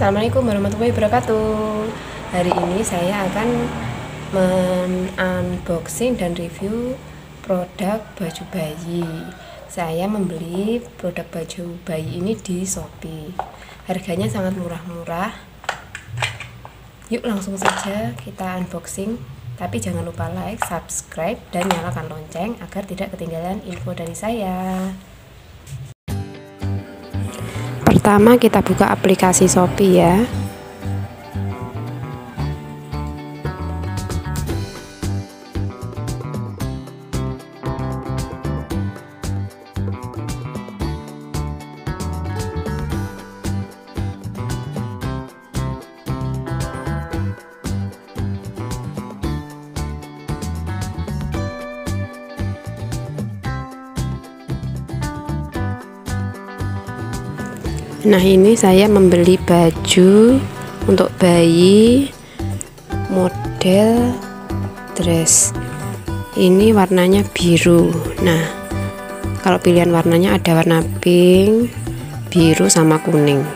Assalamualaikum warahmatullahi wabarakatuh. Hari ini saya akan men-unboxing dan review produk baju bayi. Saya membeli produk baju bayi ini di Shopee. Harganya sangat murah-murah. Yuk langsung saja kita unboxing. Tapi jangan lupa like, subscribe, dan nyalakan lonceng agar tidak ketinggalan info dari saya. Pertama kita buka aplikasi Shopee ya. Nah, ini saya membeli baju untuk bayi model dress. Ini warnanya biru. Nah, kalau pilihan warnanya ada warna pink, biru sama kuning.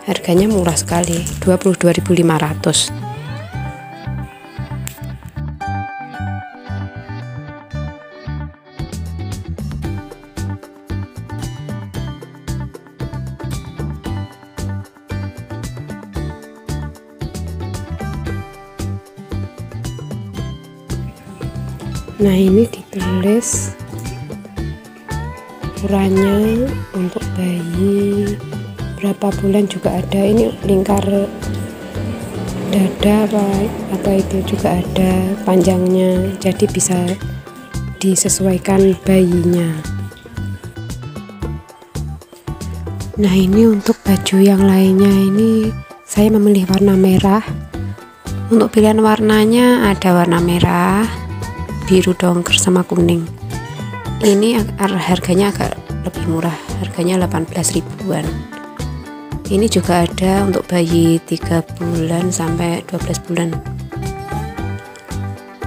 Harganya murah sekali, 22.500. Nah, ini ditulis ukurannya untuk bayi, berapa bulan juga ada. Ini lingkar dada apa itu juga ada panjangnya, jadi bisa disesuaikan bayinya. Nah, ini untuk baju yang lainnya, ini saya memilih warna merah. Untuk pilihan warnanya ada warna merah, biru dongker sama kuning. Ini harganya agak lebih murah, harganya 18 ribuan. Ini juga ada untuk bayi 3 bulan sampai 12 bulan.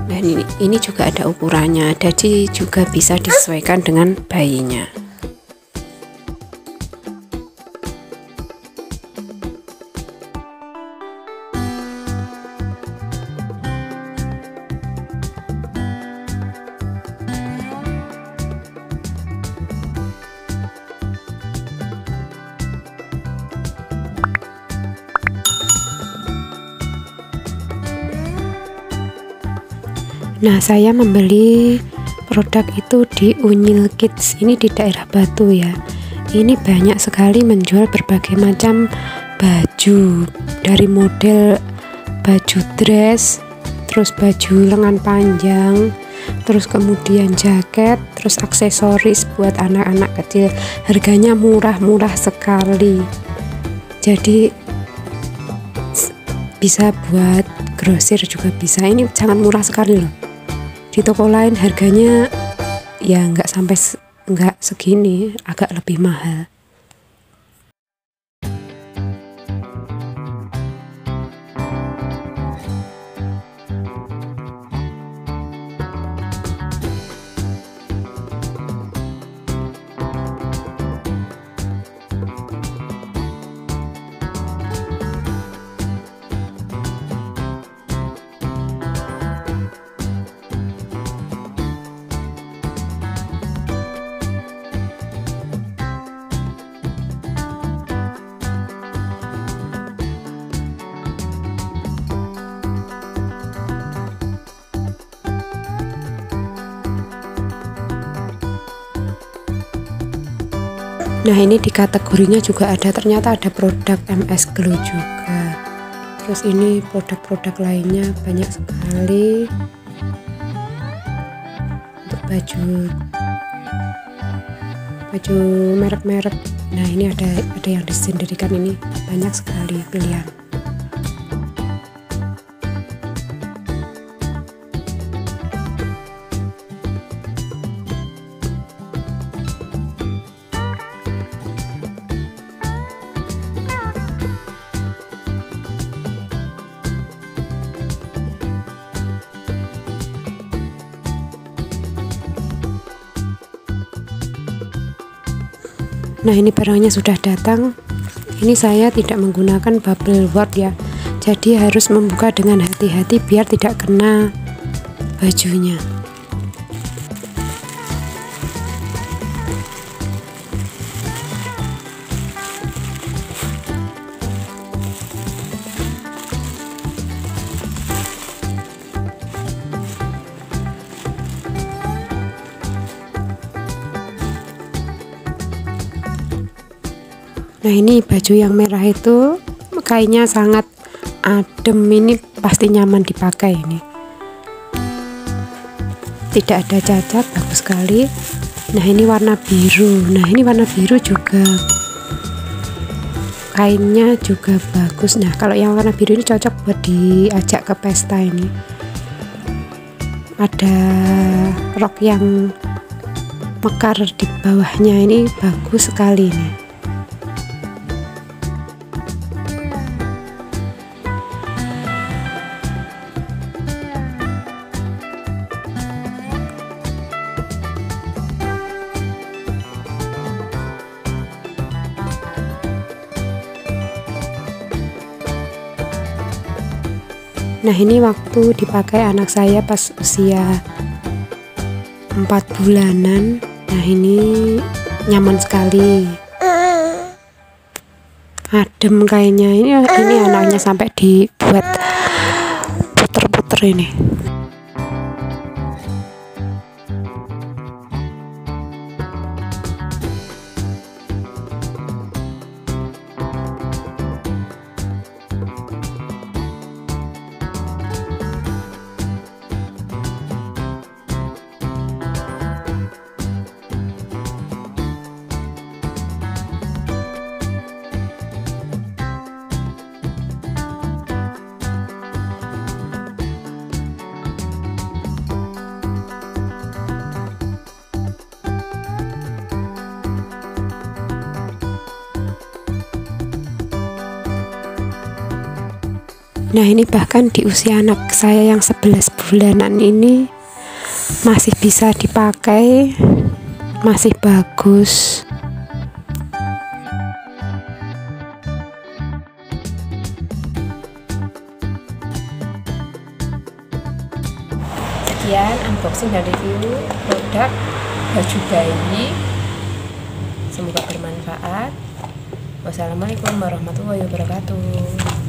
Dan ini juga ada ukurannya, jadi juga bisa disesuaikan dengan bayinya. Nah, saya membeli produk itu di Unyil Kids, ini di daerah Batu ya. Ini banyak sekali menjual berbagai macam baju, dari model baju dress, terus baju lengan panjang, terus kemudian jaket, terus aksesoris buat anak-anak kecil. Harganya murah-murah sekali, jadi bisa buat grosir juga bisa. Ini sangat murah sekali loh. Di toko lain harganya ya nggak segini, agak lebih mahal. Nah, ini di kategorinya juga ada, ternyata ada produk MS Glow juga. Terus ini produk-produk lainnya banyak sekali untuk baju merek-merek. Nah, ini ada yang disendirikan, ini banyak sekali pilihan. Nah, ini barangnya sudah datang. Ini saya tidak menggunakan bubble wrap ya, jadi harus membuka dengan hati-hati biar tidak kena bajunya. Nah, ini baju yang merah itu kainnya sangat adem, ini pasti nyaman dipakai. Ini tidak ada cacat, bagus sekali. Nah, ini warna biru. Nah, ini warna biru juga kainnya juga bagus. Nah, kalau yang warna biru ini cocok buat diajak ke pesta. Ini ada rok yang mekar di bawahnya, ini bagus sekali nih. Nah, ini waktu dipakai anak saya pas usia 4 bulanan. Nah, ini nyaman sekali, adem kainnya. Ini anaknya sampai dibuat puter-puter ini. Nah, ini bahkan di usia anak saya yang 11 bulanan ini masih bisa dipakai, masih bagus. Sekian unboxing dan review produk baju bayi, semoga bermanfaat. Wassalamualaikum warahmatullahi wabarakatuh.